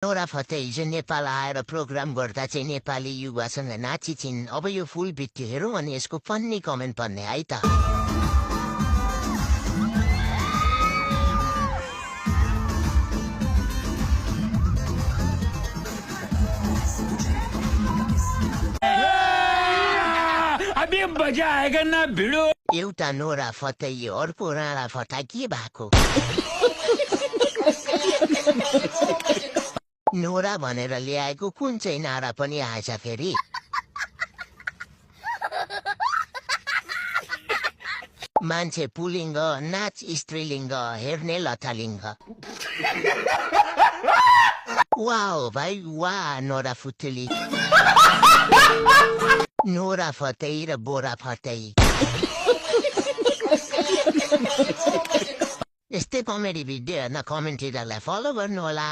Nora Fatehi चाहिँ नेपाल आएर programme गर्दा चाहिँ नेपाली युवासँग नाचिचिन्। अब यो फुल भिडियो हेरौँ अनि यसको फन्नी कमेन्ट पढ्ने है त। अभी मजा आएगा ना भिडो। एउटा नोरा फतेही अर्को राणा फटा के भएको? नोरा भनेर ल्याएको कुन चाहिँ नारा पनि आएछ फेरि? मान्छे पुलिङ्ग नाच स्त्रीलिङ्ग हेर्ने लथालिङ्ग। वाओ भाइ वाह नोरा फुत्तुली। नोरा फतेही र बोरा फतेही। यस्तै कमेडी भिडियो हेर्न कमेन्टेटरलाई फलो गर्नुहोला।